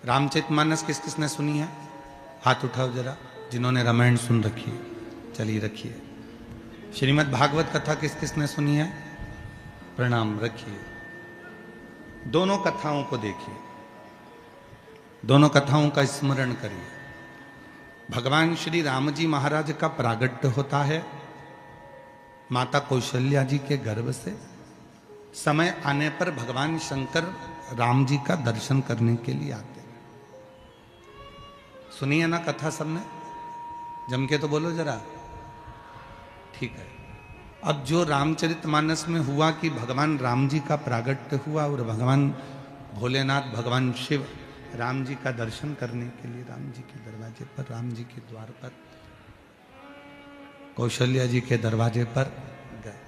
रामचरितमानस किस किसने सुनी है? हाथ उठाओ जरा, जिन्होंने रामायण सुन रखी है। चलिए रखिए। श्रीमद् भागवत कथा किस किसने सुनी है? प्रणाम, रखिए। दोनों कथाओं को देखिए, दोनों कथाओं का स्मरण करिए। भगवान श्री राम जी महाराज का प्रागट्य होता है माता कौशल्या जी के गर्भ से। समय आने पर भगवान शंकर राम जी का दर्शन करने के लिए आते हैं। सुनिए ना कथा सबने, जम के तो बोलो जरा, ठीक है। अब जो रामचरितमानस में हुआ कि भगवान राम जी का प्रागट्य हुआ और भगवान भोलेनाथ, भगवान शिव राम जी का दर्शन करने के लिए राम जी के दरवाजे पर, राम जी के द्वार पर, कौशल्या जी के दरवाजे पर गए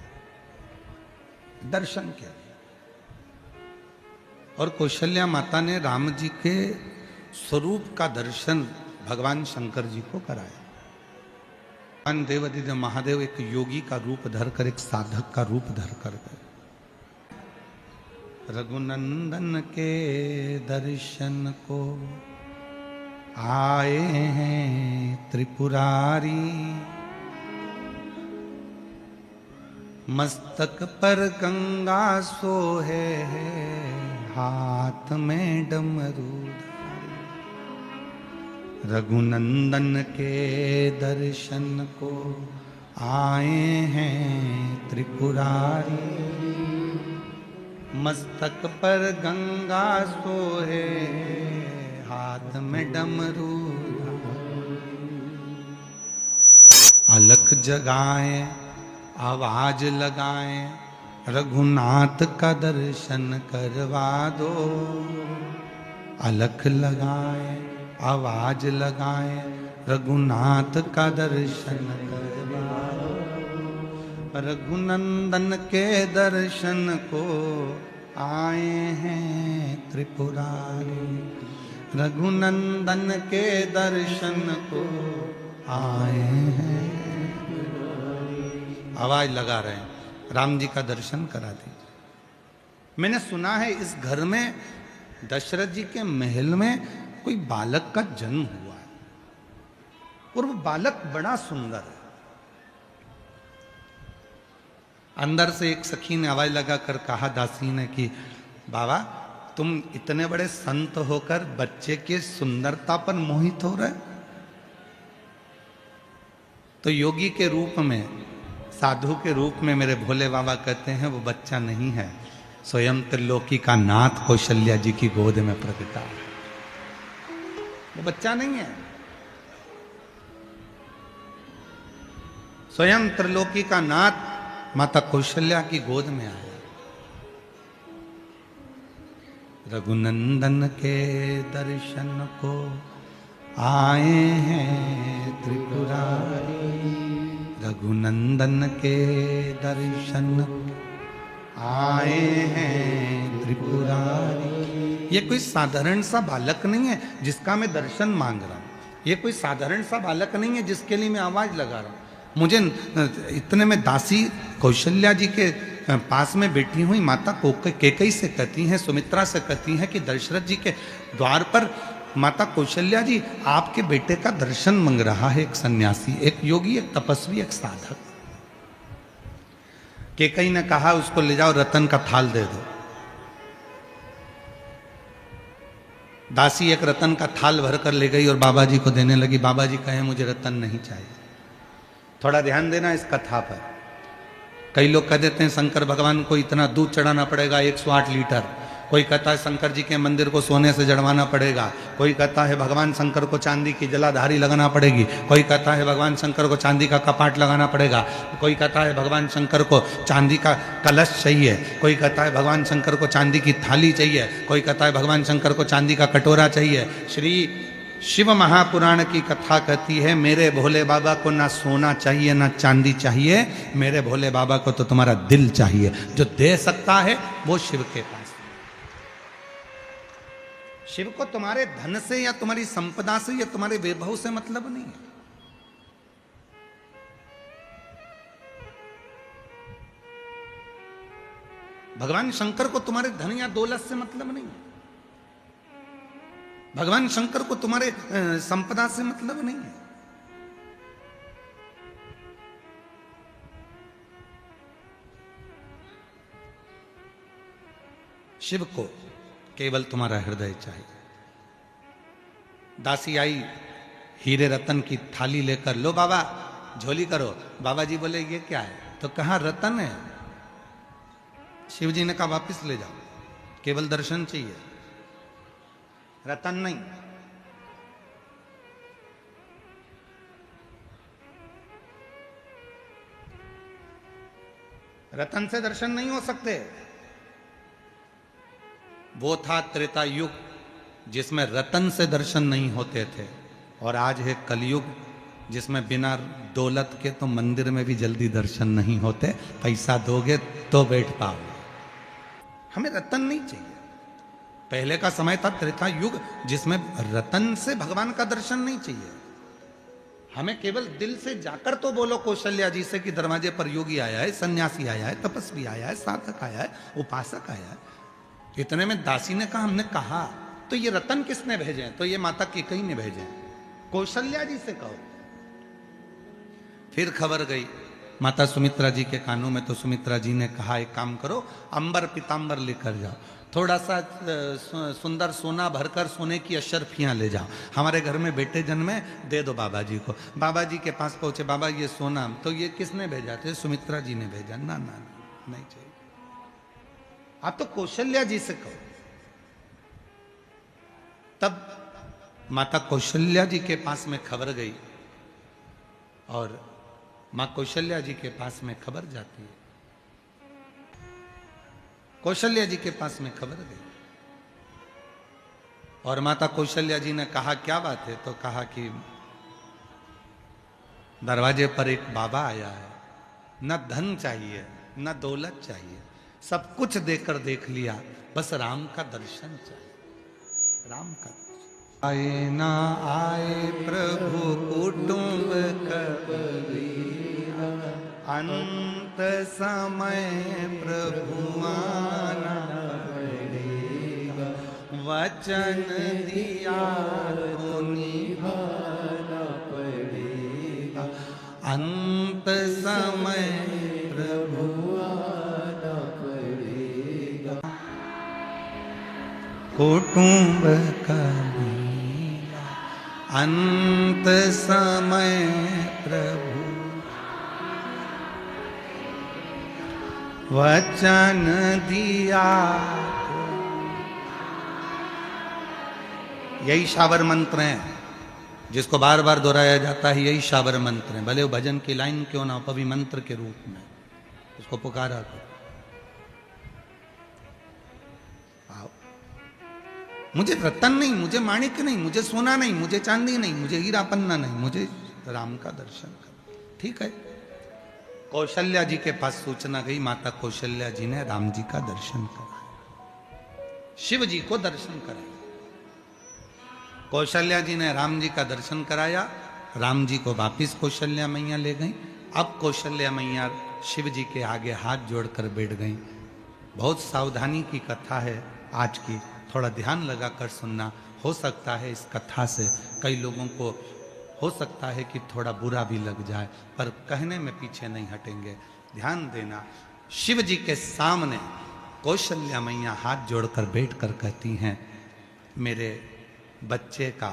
दर्शन किया। और कौशल्या माता ने राम जी के स्वरूप का दर्शन भगवान शंकर जी को कराया। भगवान देवादिदेव महादेव एक योगी का रूप धरकर, एक साधक का रूप धरकर गए। रघुनंदन के दर्शन को आए हैं त्रिपुरारी, मस्तक पर गंगा सोहे है, हाथ में डमरू धारी। रघुनंदन के दर्शन को आए हैं त्रिपुरारी, मस्तक पर गंगा सोहे, हाथ में डमरू अलख जगाए, आवाज लगाए, रघुनाथ का दर्शन करवा दो। अलख लगाए, आवाज लगाए, रघुनाथ का दर्शन करवा दो। रघुनंदन के दर्शन को आए हैं त्रिपुरारी, रघुनंदन के दर्शन को आए हैं। आवाज लगा रहे हैं, राम जी का दर्शन करा दीजिए। मैंने सुना है इस घर में, दशरथ जी के महल में कोई बालक का जन्म हुआ है और वो बालक बड़ा सुंदर है। अंदर से एक सखी ने आवाज लगाकर कहा, दासी ने, कि बाबा तुम इतने बड़े संत होकर बच्चे के सुंदरता पर मोहित हो रहे। तो योगी के रूप में, साधु के रूप में मेरे भोले बाबा कहते हैं वो बच्चा नहीं है, स्वयं त्रिलोकी का नाथ कौशल्या जी की गोद में प्रकटा है। वो बच्चा नहीं है, स्वयं त्रिलोकी का नाथ माता कौशल्या की गोद में आया। रघुनंदन के दर्शन को आए हैं त्रिपुरारी, रघुनंदन के दर्शन आए हैं त्रिपुरारी। ये कोई साधारण सा बालक नहीं है जिसका मैं दर्शन मांग रहा हूं। ये कोई साधारण सा बालक नहीं है जिसके लिए मैं आवाज लगा रहा हूं। मुझे इतने में दासी कौशल्या जी के पास में बैठी हुई माता कैकेयी से कहती हैं, सुमित्रा से कहती हैं कि दशरथ जी के द्वार पर माता कौशल्या जी आपके बेटे का दर्शन मांग रहा है एक सन्यासी, एक योगी, एक तपस्वी, एक साधक। कैकेयी ने कहा उसको ले जाओ, रतन का थाल दे दो। दासी एक रतन का थाल भरकर ले गई और बाबा जी को देने लगी। बाबा जी कहे मुझे रतन नहीं चाहिए। थोड़ा ध्यान देना इस कथा पर। कई लोग कह देते हैं शंकर भगवान को इतना दूध चढ़ाना पड़ेगा 108 लीटर, कोई कहता है शंकर जी के मंदिर को सोने से जड़वाना पड़ेगा, कोई कहता है भगवान शंकर को चांदी की जलाधारी लगाना पड़ेगी, कोई कहता है भगवान शंकर को चांदी का कपाट लगाना पड़ेगा, कोई कहता है भगवान शंकर को चांदी का कलश चाहिए, कोई कहता है भगवान शंकर को चांदी की थाली चाहिए, कोई कहता है भगवान शंकर को चांदी का कटोरा चाहिए। श्री शिव महापुराण की कथा कहती है मेरे भोले बाबा को ना सोना चाहिए ना चांदी चाहिए, मेरे भोले बाबा को तो तुम्हारा दिल चाहिए। जो दे सकता है वो शिव के पास। शिव को तुम्हारे धन से या तुम्हारी संपदा से या तुम्हारे वैभव से मतलब नहीं है। भगवान शंकर को तुम्हारे धन या दौलत से मतलब नहीं है। भगवान शंकर को तुम्हारे संपदा से मतलब नहीं है। शिव को केवल तुम्हारा हृदय चाहिए। दासी आई हीरे रतन की थाली लेकर, लो बाबा झोली करो। बाबा जी बोले ये क्या है? तो कहा रतन है। शिव जी ने कहा वापिस ले जाओ, केवल दर्शन चाहिए, रतन नहीं। रतन से दर्शन नहीं हो सकते। वो था त्रेता युग जिसमें रतन से दर्शन नहीं होते थे, और आज है कलयुग जिसमें बिना दौलत के तो मंदिर में भी जल्दी दर्शन नहीं होते, पैसा दोगे तो बैठ पाओगे। हमें रतन नहीं चाहिए। पहले का समय था त्रेता युग जिसमें रतन से भगवान का दर्शन नहीं चाहिए। हमें केवल दिल से जाकर तो बोलो कौशल्या जी से कि दरवाजे पर योगी आया है, सन्यासी आया है, तपस्वी आया है, साधक आया है, उपासक आया है। इतने में दासी ने कहा, हमने कहा तो ये रतन किसने भेजे? तो ये माता कैकेयी ने भेजे। कौशल्या जी से कहो। फिर खबर गई माता सुमित्रा जी के कानों में, तो सुमित्रा जी ने कहा एक काम करो, अंबर पीतांबर लेकर जाओ, थोड़ा सा सुंदर सोना भरकर सोने की अशर्फियां ले जाओ, हमारे घर में बेटे जन्मे, दे दो बाबा जी को। बाबा जी के पास पहुंचे, बाबा ये सोना, तो ये किसने भेजा? थे सुमित्रा जी ने भेजा। ना ना नहीं चाहिए, आप तो कौशल्या जी से कहो। तब माता कौशल्या जी के पास में खबर गई, और मां कौशल्या जी के पास में खबर जाती है। कौशल्या जी के पास में खबर गई, और माता कौशल्या जी ने कहा क्या बात है? तो कहा कि दरवाजे पर एक बाबा आया है, न धन चाहिए न दौलत चाहिए, सब कुछ देकर देख लिया, बस राम का दर्शन चाहिए, राम का दर्शन। आए ना आए प्रभु कुटुंब कबीरा, अंत समय प्रभु आना पड़ेगा, वचन दिया तो निभाना पड़ेगा, अंत समय प्रभु आना पड़ेगा, कुटुंब कबीरा, अंत समय प्रभु वचन दिया। यही शाबर मंत्र है जिसको बार बार दोहराया जाता है, यही शाबर मंत्र है। भले वो भजन की लाइन क्यों ना हो, कभी मंत्र के रूप में उसको पुकारा करो। आओ, मुझे रतन नहीं, मुझे माणिक नहीं, मुझे सोना नहीं, मुझे चांदी नहीं, मुझे हीरा पन्ना नहीं, मुझे राम का दर्शन करो। ठीक है, कौशल्या जी के पास सूचना गई, माता कौशल्या जी ने राम जी का दर्शन कराया, शिव जी को दर्शन कराया। कौशल्या जी ने राम जी का दर्शन कराया, राम जी को वापिस कौशल्या मैया ले गई। अब कौशल्या मैया शिव जी के आगे हाथ जोड़कर बैठ गई। बहुत सावधानी की कथा है आज की, थोड़ा ध्यान लगाकर सुनना। हो सकता है इस कथा से कई लोगों को हो सकता है कि थोड़ा बुरा भी लग जाए, पर कहने में पीछे नहीं हटेंगे। ध्यान देना, शिव जी के सामने कौशल्या मैया हाथ जोड़कर बैठकर कहती हैं, मेरे बच्चे का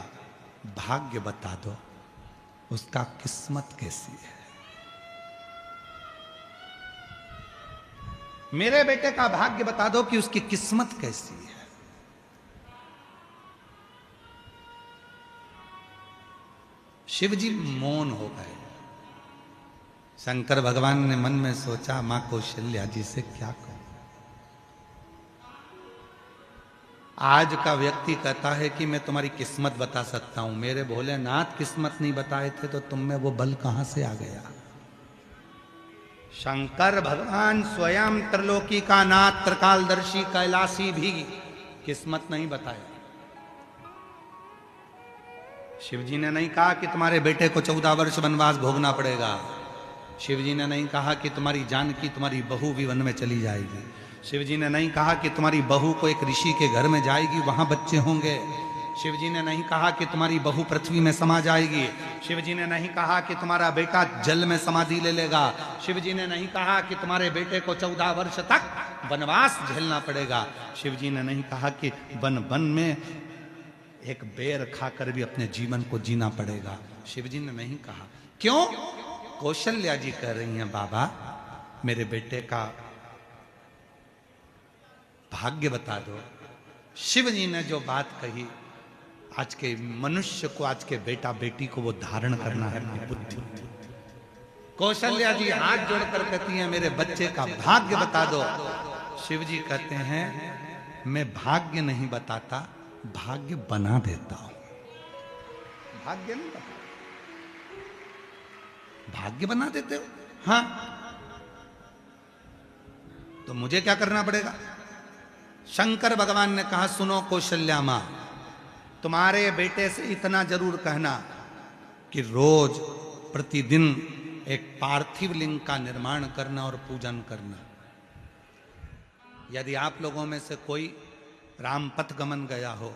भाग्य बता दो, उसका किस्मत कैसी है। मेरे बेटे का भाग्य बता दो कि उसकी किस्मत कैसी है। शिव जी मौन हो गए। शंकर भगवान ने मन में सोचा, मां कौशल्या जी से क्या कहूं। आज का व्यक्ति कहता है कि मैं तुम्हारी किस्मत बता सकता हूं, मेरे भोलेनाथ किस्मत नहीं बताए थे तो तुम में वो बल कहां से आ गया। शंकर भगवान स्वयं त्रिलोकी का नाथ, त्रिकालदर्शी, कैलाशी भी किस्मत नहीं बताया। शिवजी ने नहीं कहा कि तुम्हारे बेटे को 14 वर्ष वनवास भोगना पड़ेगा। शिवजी ने नहीं कहा कि तुम्हारी जानकी, तुम्हारी बहू भी वन में चली जाएगी। शिवजी ने नहीं कहा कि तुम्हारी बहू को एक ऋषि के घर में जाएगी, वहां बच्चे होंगे। शिव जी ने नहीं कहा कि तुम्हारी बहू पृथ्वी में समा जाएगी। शिव जी ने नहीं कहा कि तुम्हारा बेटा जल में समाधि ले लेगा। शिव जी ने नहीं कहा कि तुम्हारे बेटे को 14 वर्ष तक वनवास झेलना पड़ेगा। शिव जी ने नहीं कहा कि वन वन में एक बेर खाकर भी अपने जीवन को जीना पड़ेगा। शिव जी ने नहीं कहा। क्यों? कौशल्या जी कह रही हैं, बाबा मेरे बेटे का भाग्य बता दो। शिव जी ने जो बात कही, आज के मनुष्य को, आज के बेटा बेटी को वो धारण करना है अपनी बुद्धि। कौशल्या जी हाथ जोड़कर कहती हैं, मेरे बच्चे का भाग्य बता दो। शिव जी कहते हैं, मैं भाग्य नहीं बताता, भाग्य बना देता हूं। भाग्य नहीं बता, भाग्य बना देते हो? हाँ, तो मुझे क्या करना पड़ेगा? शंकर भगवान ने कहा, सुनो कौशल्या मां, तुम्हारे बेटे से इतना जरूर कहना कि रोज प्रतिदिन एक पार्थिव लिंग का निर्माण करना और पूजन करना। यदि आप लोगों में से कोई राम पथ गमन गया हो,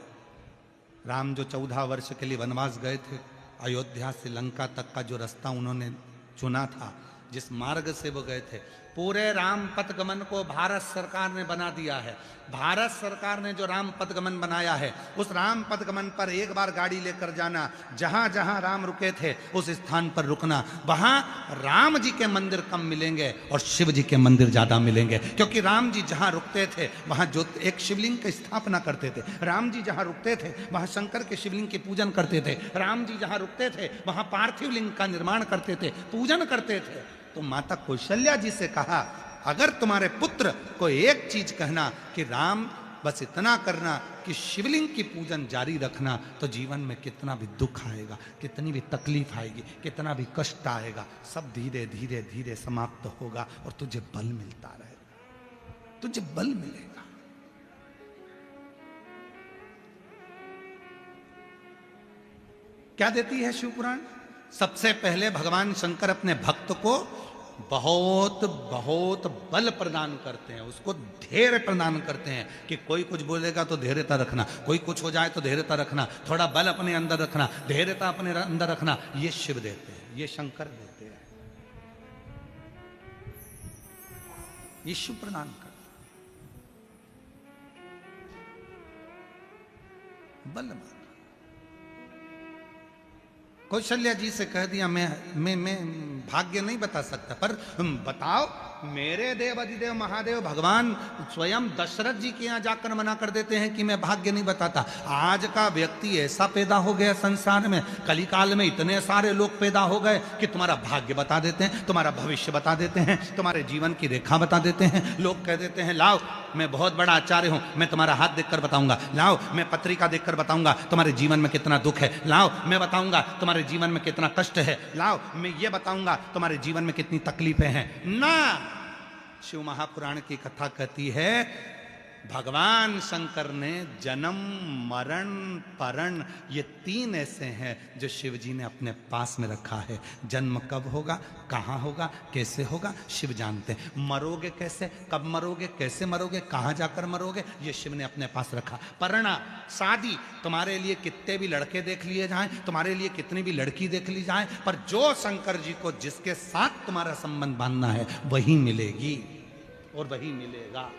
राम जो 14 वर्ष के लिए वनवास गए थे, अयोध्या से लंका तक का जो रास्ता उन्होंने चुना था, जिस मार्ग से वो गए थे, पूरे राम पथ गमन को भारत सरकार ने बना दिया है। भारत सरकार ने जो राम पथ गमन बनाया है, उस राम पथ गमन पर एक बार गाड़ी लेकर जाना, जहां जहां राम रुके थे उस स्थान पर रुकना। वहां राम जी के मंदिर कम मिलेंगे और शिव जी के मंदिर ज्यादा मिलेंगे, क्योंकि राम जी जहां रुकते थे वहां जो एक शिवलिंग की स्थापना करते थे। राम जी जहां रुकते थे वहां शंकर के शिवलिंग की पूजन करते थे। राम जी जहां रुकते थे वहां पार्थिव लिंग का निर्माण करते थे, पूजन करते थे। तो माता कौशल्या जी से कहा, अगर तुम्हारे पुत्र को एक चीज कहना कि राम बस इतना करना कि शिवलिंग की पूजन जारी रखना, तो जीवन में कितना भी दुख आएगा, कितनी भी तकलीफ आएगी, कितना भी कष्ट आएगा, सब धीरे धीरे धीरे समाप्त होगा और तुझे बल मिलता रहेगा, तुझे बल मिलेगा। क्या देती है शिव पुराण? सबसे पहले भगवान शंकर अपने भक्त को बहुत बहुत बल प्रदान करते हैं, उसको धैर्य प्रदान करते हैं कि कोई कुछ बोलेगा तो धैर्यता रखना, कोई कुछ हो जाए तो धैर्यता रखना, थोड़ा बल अपने अंदर रखना, धैर्यता अपने अंदर रखना। ये शिव देते हैं, ये शंकर देते हैं, ये शिव प्रदान करते बल। कौशल्या जी से कह दिया, मैं भाग्य नहीं बता सकता, पर बताओ, मेरे देव अधिदेव महादेव भगवान स्वयं दशरथ जी के यहाँ जाकर मना कर देते हैं कि मैं भाग्य नहीं बताता। आज का व्यक्ति ऐसा पैदा हो गया संसार में, कलिकाल में इतने सारे लोग पैदा हो गए कि तुम्हारा भाग्य बता देते हैं, तुम्हारा भविष्य बता देते हैं, तुम्हारे जीवन की रेखा बता देते हैं। लोग कह देते हैं, लाओ मैं बहुत बड़ा आचार्य हूं, मैं तुम्हारा हाथ देखकर बताऊंगा, लाओ मैं पत्रिका देखकर बताऊंगा तुम्हारे जीवन में कितना दुख है, लाओ मैं बताऊंगा तुम्हारे जीवन में कितना कष्ट है, लाओ मैं ये बताऊंगा तुम्हारे जीवन में कितनी तकलीफें हैं। ना, शिव महापुराण की कथा कहती है, भगवान शंकर ने जन्म मरण परण ये 3 ऐसे हैं जो शिव जी ने अपने पास में रखा है। जन्म कब होगा, कहाँ होगा, कैसे होगा, शिव जानते हैं। मरोगे कैसे, कब मरोगे, कैसे मरोगे, कहाँ जाकर मरोगे, ये शिव ने अपने पास रखा। परणा, शादी, तुम्हारे लिए कितने भी लड़के देख लिए जाएं, तुम्हारे लिए कितनी भी लड़की देख ली जाए, पर जो शंकर जी को जिसके साथ तुम्हारा संबंध बांधना है वही मिलेगी और वही मिलेगा।